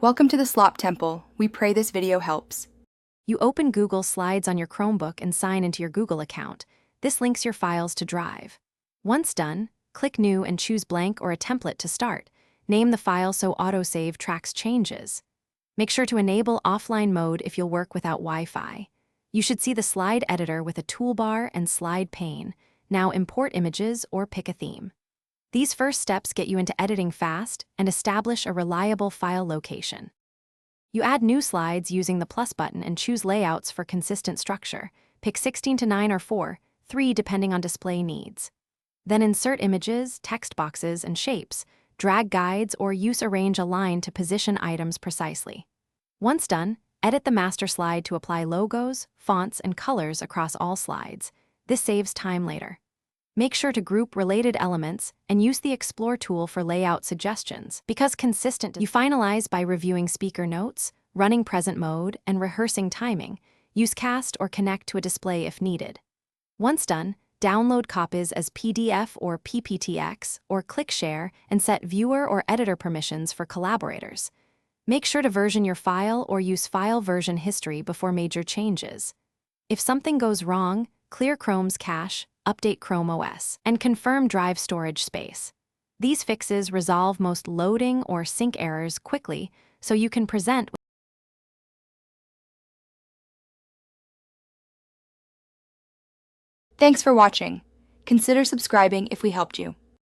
Welcome to the Slop Temple. We pray this video helps. You open Google Slides on your Chromebook and sign into your Google account. This links your files to Drive. Once done, click New and choose blank or a template to start. Name the file so autosave tracks changes. Make sure to enable offline mode if you'll work without Wi-Fi. You should see the slide editor with a toolbar and slide pane. Now import images or pick a theme. These first steps get you into editing fast and establish a reliable file location. You add new slides using the plus button and choose layouts for consistent structure. Pick 16:9 or 4:3 depending on display needs. Then insert images, text boxes, and shapes. Drag guides or use arrange a line to position items precisely. Once done, edit the master slide to apply logos, fonts, and colors across all slides. This saves time later. Make sure to group related elements and use the Explore tool for layout suggestions. Because consistent, you finalize by reviewing speaker notes, running present mode, and rehearsing timing. Use Cast or Connect to a display if needed. Once done, download copies as PDF or PPTX, or click Share and set viewer or editor permissions for collaborators. Make sure to version your file or use file version history before major changes. If something goes wrong, clear Chrome's cache, update Chrome OS, and confirm drive storage space. These fixes resolve most loading or sync errors quickly, so you can present. Thanks for watching. Consider subscribing if we helped you.